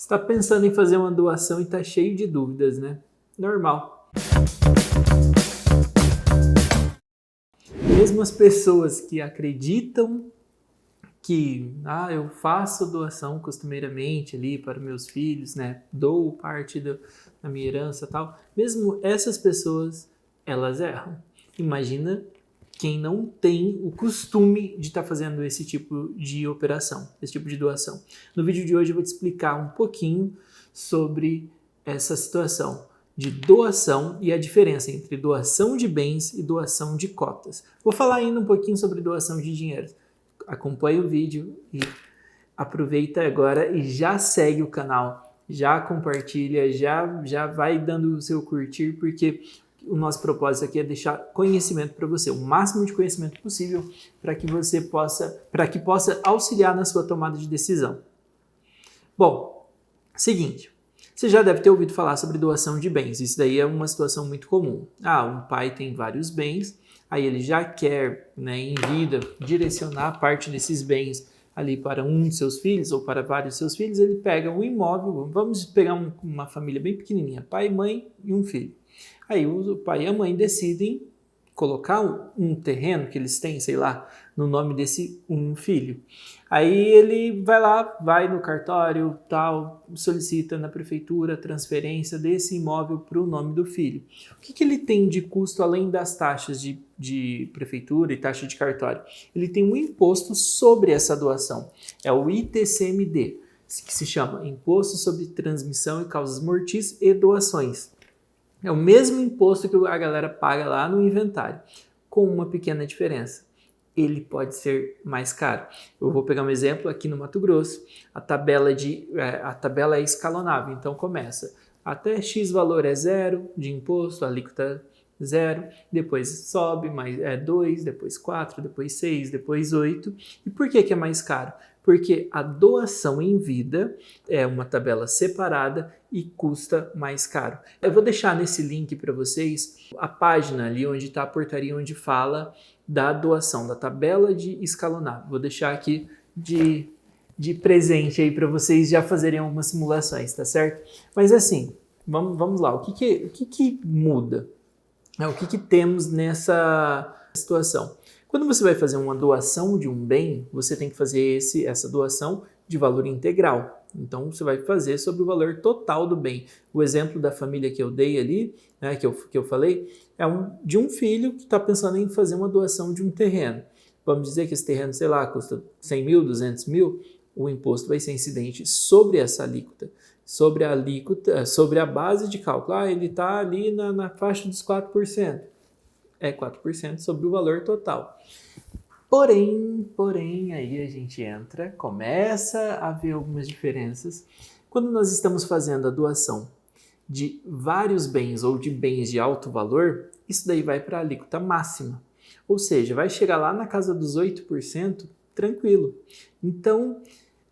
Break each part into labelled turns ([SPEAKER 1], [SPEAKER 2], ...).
[SPEAKER 1] está pensando em fazer uma doação e está cheio de dúvidas, né? Normal. Mesmo as pessoas que acreditam que eu faço doação costumeiramente ali para meus filhos, né? Dou parte da minha herança e tal. Mesmo essas pessoas, elas erram. Imagina quem não tem o costume de estar fazendo esse tipo de operação, esse tipo de doação. No vídeo de hoje eu vou te explicar um pouquinho sobre essa situação de doação e a diferença entre doação de bens e doação de cotas. Vou falar ainda um pouquinho sobre doação de dinheiro. Acompanhe o vídeo e aproveita agora e já segue o canal, já compartilha, já vai dando o seu curtir, porque o nosso propósito aqui é deixar conhecimento para você, o máximo de conhecimento possível para que possa auxiliar na sua tomada de decisão. Bom, seguinte, você já deve ter ouvido falar sobre doação de bens. Isso daí é uma situação muito comum. Um pai tem vários bens, aí ele já quer, né, em vida, direcionar parte desses bens ali para um de seus filhos ou para vários de seus filhos. Ele pega um imóvel, vamos pegar uma família bem pequenininha, pai, mãe e um filho. Aí o pai e a mãe decidem colocar um terreno que eles têm, sei lá, no nome desse um filho. Aí ele vai no cartório, tal, solicita na prefeitura a transferência desse imóvel para o nome do filho. O que ele tem de custo além das taxas de prefeitura e taxa de cartório? Ele tem um imposto sobre essa doação, é o ITCMD, que se chama Imposto sobre Transmissão e Causas Mortis e Doações. É o mesmo imposto que a galera paga lá no inventário, com uma pequena diferença. Ele pode ser mais caro. Eu vou pegar um exemplo aqui no Mato Grosso. A tabela é escalonável, então começa até X valor é 0 de imposto, a alíquota 0, depois sobe, mais 2, depois 4, depois 6, depois 8. E por que é mais caro? Porque a doação em vida é uma tabela separada e custa mais caro. Eu vou deixar nesse link para vocês a página ali onde está a portaria onde fala da doação, da tabela de escalonável. Vou deixar aqui de presente aí para vocês já fazerem algumas simulações, tá certo? Mas assim, vamos lá, o que muda? O que temos nessa situação? Quando você vai fazer uma doação de um bem, você tem que fazer essa doação de valor integral. Então, você vai fazer sobre o valor total do bem. O exemplo da família que eu dei ali, né, que eu falei, é de um filho que está pensando em fazer uma doação de um terreno. Vamos dizer que esse terreno, sei lá, custa 100 mil, 200 mil, o imposto vai ser incidente sobre essa alíquota. Sobre a base de cálculo. Ele está ali na faixa dos 4%. É 4% sobre o valor total. Porém, aí a gente começa a ver algumas diferenças. Quando nós estamos fazendo a doação de vários bens ou de bens de alto valor, isso daí vai para a alíquota máxima. Ou seja, vai chegar lá na casa dos 8%, tranquilo. Então,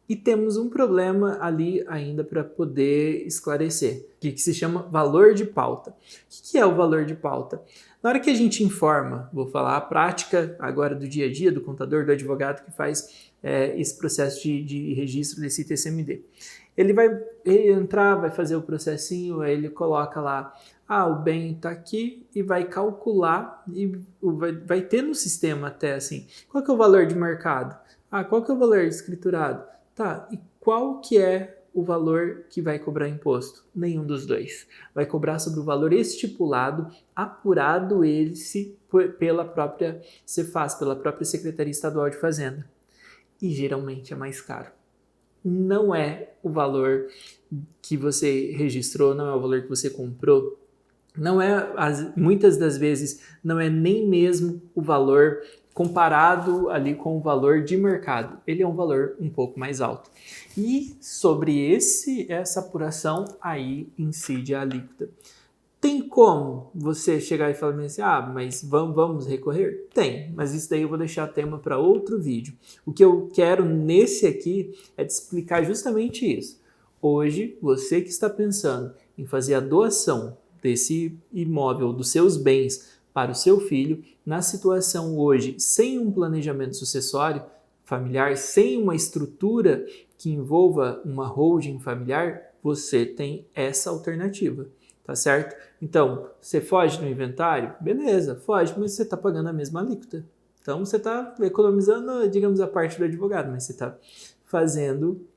[SPEAKER 1] e temos um problema ali ainda para poder esclarecer, que se chama valor de pauta. O que é o valor de pauta? Na hora que a gente informa, vou falar a prática agora do dia a dia, do contador, do advogado que faz esse processo de registro desse ITCMD. Ele vai entrar, vai fazer o processinho, aí ele coloca lá, o bem está aqui e vai calcular, e vai ter no sistema até assim, qual que é o valor de mercado? Qual que é o valor escriturado? Tá, e qual que é o valor que vai cobrar imposto? Nenhum dos dois. Vai cobrar sobre o valor estipulado, apurado pela própria Cefaz, pela própria Secretaria Estadual de Fazenda. E geralmente é mais caro. Não é o valor que você registrou, não é o valor que você comprou, muitas das vezes não é nem mesmo o valor comparado ali com o valor de mercado. Ele é um valor um pouco mais alto. E sobre essa apuração, aí incide a alíquota. Tem como você chegar e falar assim, mas vamos recorrer? Tem, mas isso daí eu vou deixar tema para outro vídeo. O que eu quero nesse aqui é te explicar justamente isso. Hoje, você que está pensando em fazer a doação desse imóvel, dos seus bens, para o seu filho, na situação hoje, sem um planejamento sucessório familiar, sem uma estrutura que envolva uma holding familiar, você tem essa alternativa, tá certo? Então, você foge do inventário? Beleza, foge, mas você está pagando a mesma alíquota. Então, você está economizando, digamos, a parte do advogado, mas você está fazendo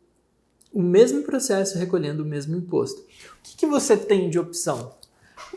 [SPEAKER 1] o mesmo processo, recolhendo o mesmo imposto. O que você tem de opção?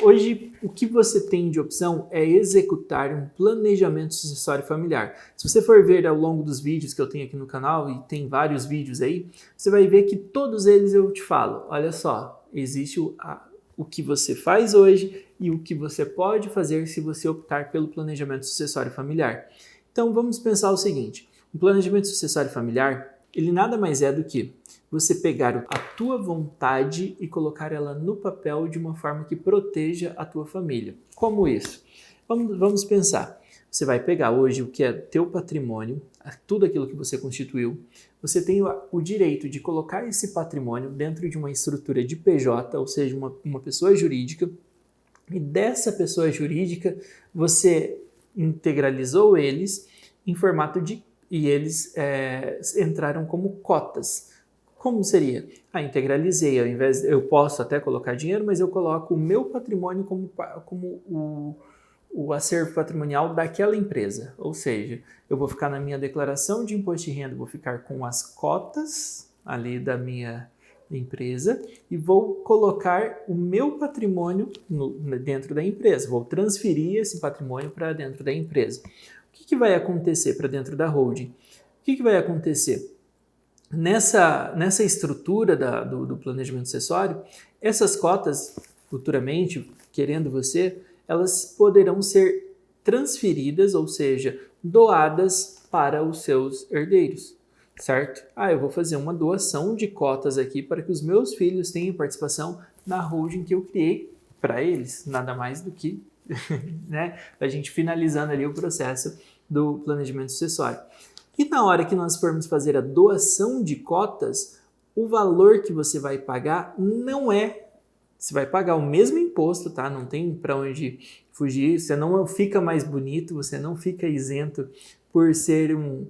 [SPEAKER 1] Hoje, o que você tem de opção é executar um planejamento sucessório familiar. Se você for ver ao longo dos vídeos que eu tenho aqui no canal, e tem vários vídeos aí, você vai ver que todos eles eu te falo, olha só, existe o que você faz hoje e o que você pode fazer se você optar pelo planejamento sucessório familiar. Então, vamos pensar o seguinte, o planejamento sucessório familiar, ele nada mais é do que você pegar a tua vontade e colocar ela no papel de uma forma que proteja a tua família. Como isso? Vamos pensar. Você vai pegar hoje o que é teu patrimônio, tudo aquilo que você constituiu, você tem o direito de colocar esse patrimônio dentro de uma estrutura de PJ, ou seja, uma pessoa jurídica, e dessa pessoa jurídica você integralizou eles em formato de... e eles entraram como cotas. Como seria? Integralizei, ao invés eu posso até colocar dinheiro, mas eu coloco o meu patrimônio como o acervo patrimonial daquela empresa. Ou seja, eu vou ficar na minha declaração de imposto de renda, vou ficar com as cotas ali da minha empresa e vou colocar o meu patrimônio dentro da empresa. Vou transferir esse patrimônio para dentro da empresa. O que vai acontecer para dentro da holding? O que vai acontecer? Nessa estrutura do planejamento sucessório, essas cotas, futuramente, querendo você, elas poderão ser transferidas, ou seja, doadas para os seus herdeiros, certo? Eu vou fazer uma doação de cotas aqui para que os meus filhos tenham participação na holding que eu criei para eles, nada mais do que, né, a gente finalizando ali o processo do planejamento sucessório. E na hora que nós formos fazer a doação de cotas, o valor que você vai pagar não é... Você vai pagar o mesmo imposto, tá? Não tem para onde fugir, você não fica mais bonito, você não fica isento por ser um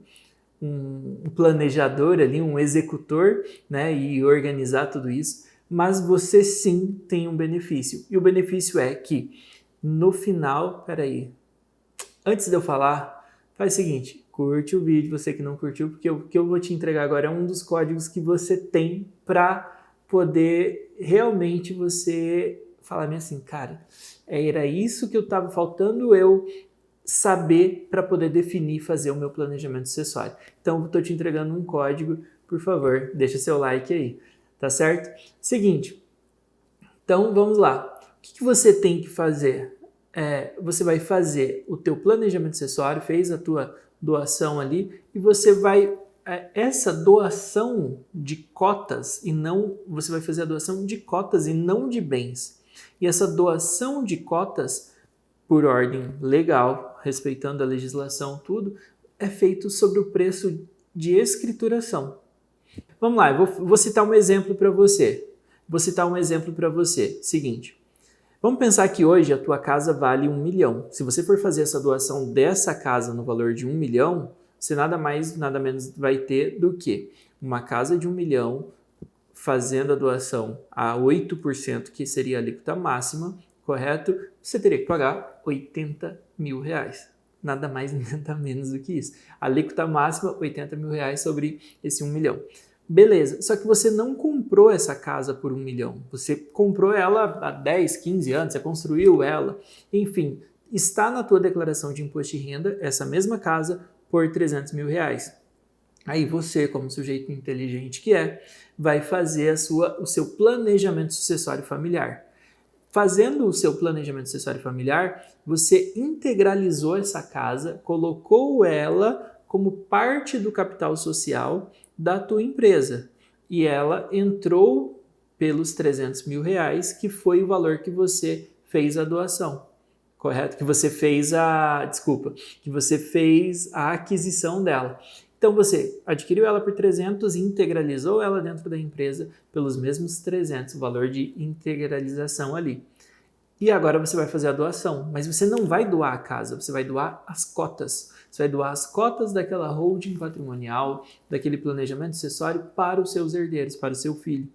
[SPEAKER 1] planejador ali, um executor, né? E organizar tudo isso, mas você sim tem um benefício. E o benefício é que no final... Peraí, antes de eu falar, faz o seguinte... Curte o vídeo, você que não curtiu, porque o que eu vou te entregar agora é um dos códigos que você tem para poder realmente você falar assim, cara, era isso que eu estava faltando eu saber para poder definir e fazer o meu planejamento sucessório. Então, eu estou te entregando um código, por favor, deixa seu like aí, tá certo? Seguinte, então vamos lá. O que você tem que fazer? Você vai fazer o teu planejamento sucessório, fez a tua doação ali e você vai essa doação de cotas e não você vai fazer a doação de cotas e não de bens. E essa doação de cotas por ordem legal, respeitando a legislação, tudo é feito sobre o preço de escrituração. Vamos lá, eu vou citar um exemplo para você. Seguinte. Vamos pensar que hoje a tua casa vale 1 milhão. Se você for fazer essa doação dessa casa no valor de 1 milhão, você nada mais, nada menos vai ter do que uma casa de 1 milhão fazendo a doação a 8%, que seria a alíquota máxima, correto? Você teria que pagar R$80 mil. Nada mais, nada menos do que isso. A alíquota máxima, R$80 mil sobre esse 1 milhão. Beleza, só que você não comprou essa casa por 1 milhão, você comprou ela há 10, 15 anos, você construiu ela, enfim, está na tua declaração de imposto de renda essa mesma casa por R$300 mil. Aí você, como sujeito inteligente que vai fazer o seu planejamento sucessório familiar. Fazendo o seu planejamento sucessório familiar, você integralizou essa casa, colocou ela como parte do capital social da tua empresa e ela entrou pelos R$300 mil, que foi o valor que você fez a doação, correto? Que você fez a aquisição dela. Então você adquiriu ela por 300 e integralizou ela dentro da empresa pelos mesmos 300, o valor de integralização ali. E agora você vai fazer a doação, mas você não vai doar a casa, você vai doar as cotas. Você vai doar as cotas daquela holding patrimonial, daquele planejamento sucessório para os seus herdeiros, para o seu filho.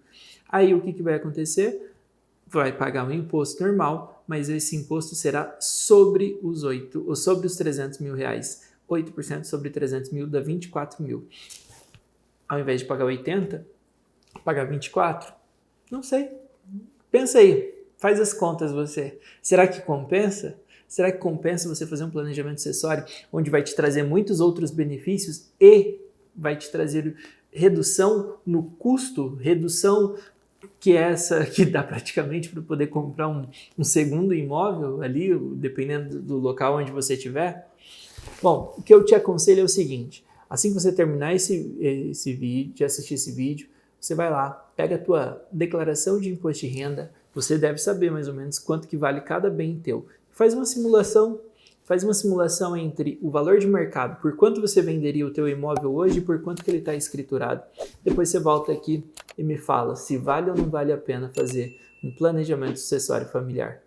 [SPEAKER 1] Aí o que vai acontecer? Vai pagar um imposto normal, mas esse imposto será sobre os 300 mil reais. 8% sobre 300 mil dá 24 mil. Ao invés de pagar 80, pagar 24? Não sei. Pensa aí. Faz as contas você. Será que compensa? Será que compensa você fazer um planejamento sucessório onde vai te trazer muitos outros benefícios e vai te trazer redução no custo, redução que é essa que dá praticamente para poder comprar um segundo imóvel ali, dependendo do local onde você estiver? Bom, o que eu te aconselho é o seguinte, assim que você terminar esse vídeo, de assistir esse vídeo, você vai lá, pega a tua declaração de imposto de renda, você deve saber mais ou menos quanto que vale cada bem teu. Faz uma simulação entre o valor de mercado, por quanto você venderia o teu imóvel hoje e por quanto que ele está escriturado. Depois você volta aqui e me fala se vale ou não vale a pena fazer um planejamento sucessório familiar.